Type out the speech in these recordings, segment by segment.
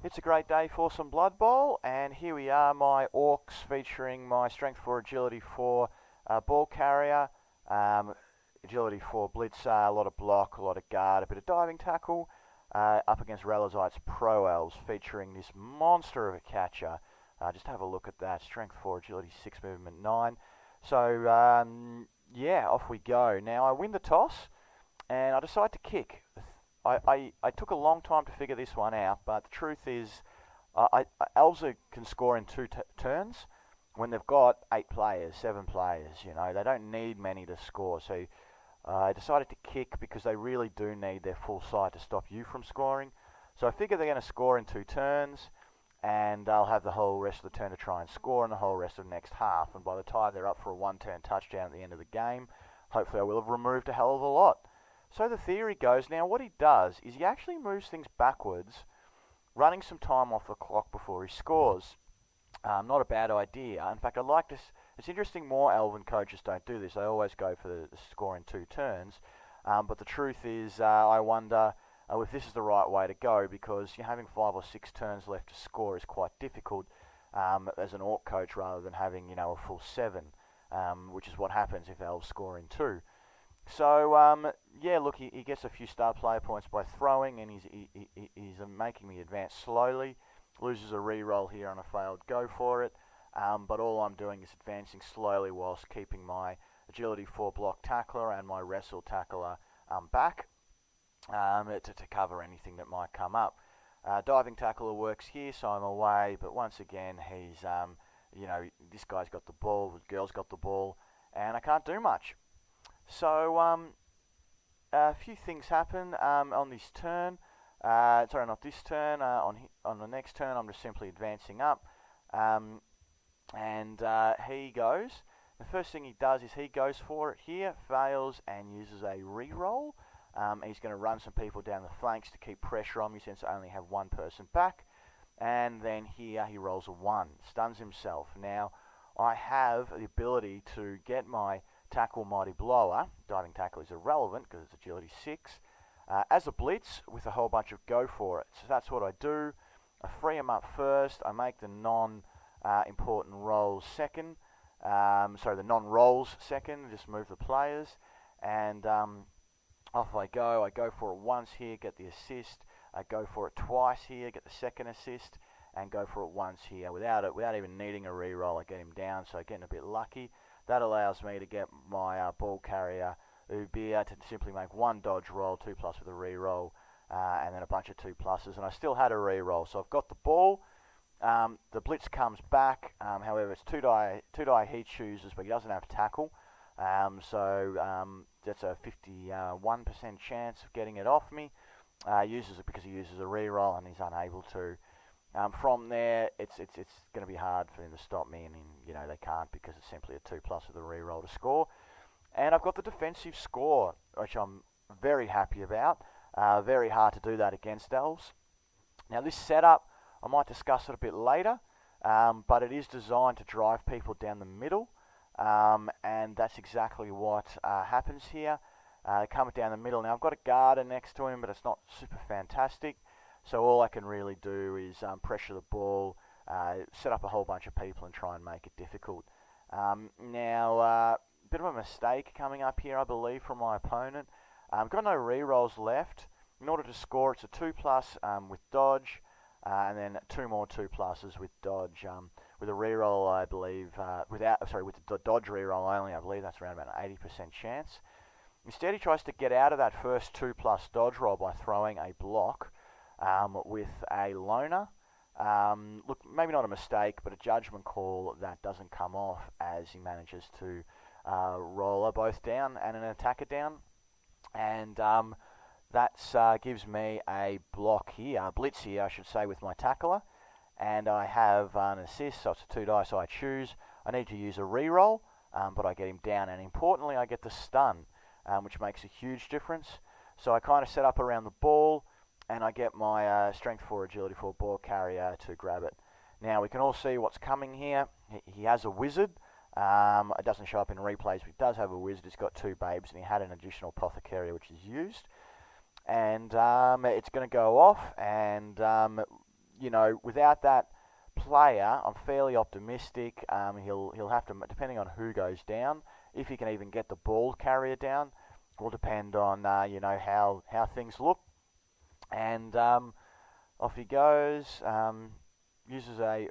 It's a great day for some Blood Bowl, and here we are, my Orcs featuring my Strength 4, Agility 4 ball carrier, Agility 4 blitzer, a lot of block, a lot of guard, a bit of diving tackle, up against Relezite's Pro Elves, featuring this monster of a catcher. Just have a look at that, Strength 4, Agility 6, Movement 9. So, yeah, off we go. Now, I win the toss, and I decide to kick. I took a long time to figure this one out, but the truth is, Elves can score in two turns when they've got 8 players, 7 players. You know, they don't need many to score. So I decided to kick because they really do need their full side to stop you from scoring. So I figure they're going to score in 2 turns, and I'll have the whole rest of the turn to try and score, and the whole rest of the next half. And by the time they're up for a 1-turn touchdown at the end of the game, hopefully I will have removed a hell of a lot. So the theory goes, now what he does is he actually moves things backwards, running some time off the clock before he scores. Not a bad idea. In fact, I like this. It's interesting more Elven coaches don't do this. They always go for the score in 2 turns. But the truth is, I wonder if this is the right way to go, because having 5 or 6 turns left to score is quite difficult as an Orc coach, rather than having a full 7, which is what happens if Elves score in 2. So, yeah, look, he gets a few star player points by throwing, and he's making me advance slowly. Loses a reroll here on a failed go for it, but all I'm doing is advancing slowly whilst keeping my Agility 4 block tackler and my wrestle tackler back to cover anything that might come up. Diving tackler works here, so I'm away, but once again, he's, this guy's got the ball, the girl's got the ball, and I can't do much. So, a few things happen on this turn. Sorry, not this turn. On the next turn, I'm just simply advancing up. And he goes. The first thing he does is he goes for it here, fails, and uses a re-roll. He's going to run some people down the flanks to keep pressure on me, since I only have one person back. And then here he rolls a 1, stuns himself. Now, I have the ability to get my tackle Mighty Blower. Diving tackle is irrelevant because it's Agility 6. As a blitz with a whole bunch of go for it. So that's what I do. I free him up first. I make the non-important rolls second. The non-rolls second. Just move the players. And off I go. I go for it once here, get the assist. I go for it twice here, get the second assist. And go for it once here without even needing a re-roll. I get him down, so getting a bit lucky. That allows me to get my ball carrier Ubia to simply make 1 dodge roll, 2+ with a re-roll, and then a bunch of 2+, and I still had a re-roll. So I've got the ball. The blitz comes back. However, it's 2 die he chooses, but he doesn't have tackle. So that's a 51% chance of getting it off me. Uses it because he uses a re-roll, and he's unable to. From there, it's going to be hard for them to stop me, and they can't, because it's simply a 2+ with a re-roll to score. And I've got the defensive score, which I'm very happy about. Very hard to do that against Elves. Now this setup, I might discuss it a bit later, but it is designed to drive people down the middle, and that's exactly what happens here. Coming down the middle. Now I've got a guarder next to him, but it's not super fantastic. So all I can really do is pressure the ball, set up a whole bunch of people, and try and make it difficult. Now, bit of a mistake coming up here, I believe, from my opponent. Got no re-rolls left. In order to score, it's a 2+ with dodge, and then 2 more 2+ with dodge. With a re-roll, I believe, with the dodge re-roll only, I believe that's around about an 80% chance. Instead, he tries to get out of that first 2+ dodge roll by throwing a block. With a loner. Look, maybe not a mistake, but a judgment call that doesn't come off, as he manages to roll both down and an attacker down. And that gives me a block here, a blitz here, I should say, with my tackler. And I have an assist, so it's a 2 die, so I choose. I need to use a re-roll, but I get him down. And importantly, I get the stun, which makes a huge difference. So I kind of set up around the ball, and I get my Strength 4, Agility 4 ball carrier to grab it. Now, we can all see what's coming here. He has a wizard. It doesn't show up in replays, but he does have a wizard. He's got 2 babes, and he had an additional apothecary, which is used. And it's going to go off, and you know, without that player, I'm fairly optimistic. He'll have to, depending on who goes down, if he can even get the ball carrier down, will depend on you know, how things look. And off he goes. Uses a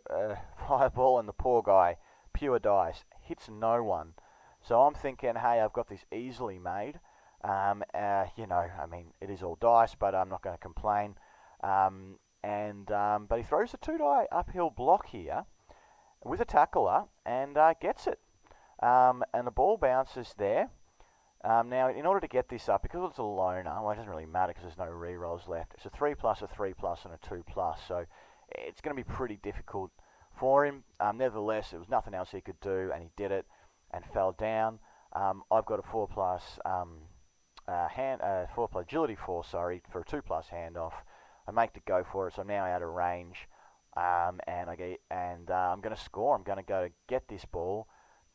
fireball, and the poor guy, pure dice, hits no one. So I'm thinking, hey, I've got this easily made. You know, I mean, it is all dice, but I'm not going to complain. But he throws a 2-die uphill block here with a tackler and gets it. And the ball bounces there. Now, in order to get this up, because it's a loner, well, it doesn't really matter because there's no rerolls left. It's a 3+, a 3+, and a 2+, so it's going to be pretty difficult for him. Nevertheless, there was nothing else he could do, and he did it and fell down. I've got a 4+ agility 4, sorry, for a 2+ handoff. I make the go for it, so I'm now out of range, and I'm going to score. I'm going to go to get this ball,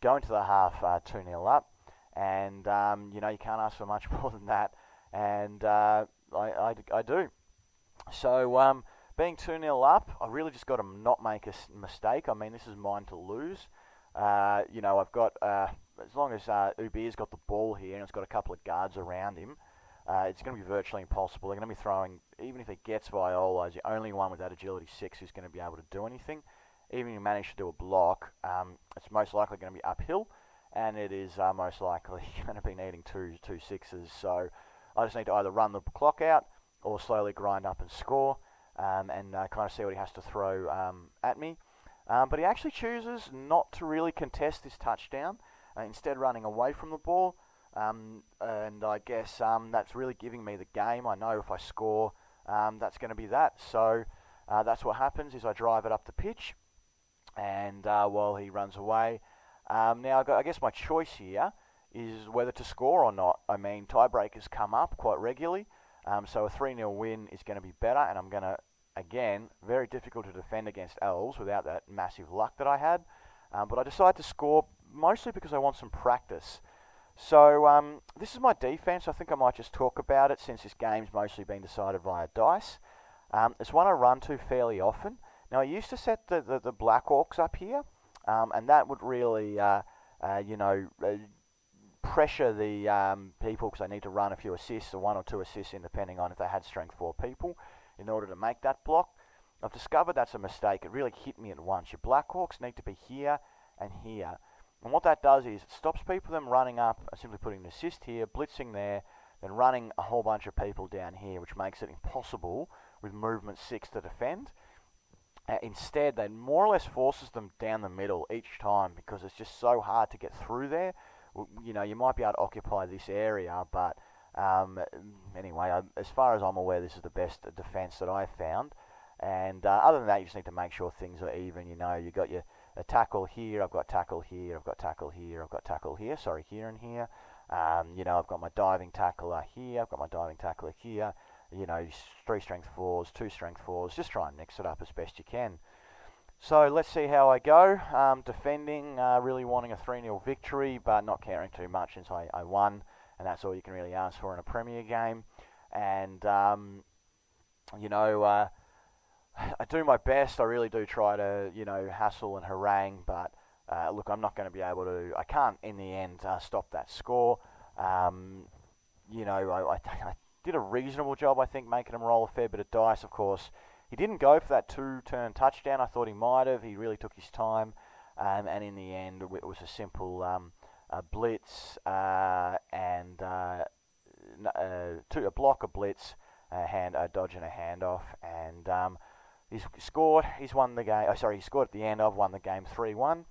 go into the half 2-0 up. And, you know, you can't ask for much more than that. And I do. So, being 2-0 up, I really just got to not make a mistake. I mean, this is mine to lose. You know, I've got, as long as Ubir's got the ball here and it's got a couple of guards around him, it's going to be virtually impossible. They're going to be throwing, even if he gets Viola, he's the only one with that agility 6 who's going to be able to do anything. Even if you manage to do a block, it's most likely going to be uphill. And it is most likely going to be needing two 6s. So I just need to either run the clock out or slowly grind up and score, and kind of see what he has to throw at me. But he actually chooses not to really contest this touchdown, instead running away from the ball. And I guess that's really giving me the game. I know if I score, that's going to be that. So that's what happens is I drive it up the pitch, and while he runs away. Now, I guess my choice here is whether to score or not. I mean, tiebreakers come up quite regularly, so a 3-0 win is going to be better, and I'm going to, again, very difficult to defend against Elves without that massive luck that I had. But I decided to score mostly because I want some practice. So this is my defense. I think I might just talk about it since this game's mostly been decided via dice. It's one I run to fairly often. Now, I used to set the Black Orcs up here. And that would really, you know, pressure the people because they need to run a few assists, or 1 or 2 assists in, depending on if they had strength 4 people, in order to make that block. I've discovered that's a mistake. It really hit me at once. Your Black Hawks need to be here and here. And what that does is it stops people them running up, simply putting an assist here, blitzing there, then running a whole bunch of people down here, which makes it impossible with movement 6 to defend. Instead, that more or less forces them down the middle each time because it's just so hard to get through there. You know, you might be able to occupy this area, but anyway, as far as I'm aware, this is the best defense that I've found. And other than that, you just need to make sure things are even. You know, you've got your tackle here, I've got tackle here, I've got tackle here, I've got tackle here, sorry, here and here. You know, I've got my diving tackler here, I've got my diving tackler here. You know, 3 strength 4s, 2 strength 4s, just try and mix it up as best you can. So let's see how I go. Defending, really wanting a 3-0 victory, but not caring too much since I won, and that's all you can really ask for in a Premier game. And, you know, I do my best. I really do try to, you know, hassle and harangue, but look, I'm not going to be able to, I can't in the end stop that score. You know, I did a reasonable job, I think, making him roll a fair bit of dice. Of course, he didn't go for that 2-turn touchdown. I thought he might have. He really took his time. And in the end, it was a simple blitz and a block, a blitz, a dodge and a handoff. And he's scored. He's won the game. He scored at the end. I've won the game 3-1.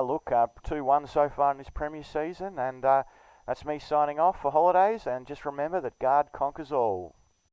Look, 2-1 so far in this Premier season. And that's me signing off for holidays, and just remember that God conquers all.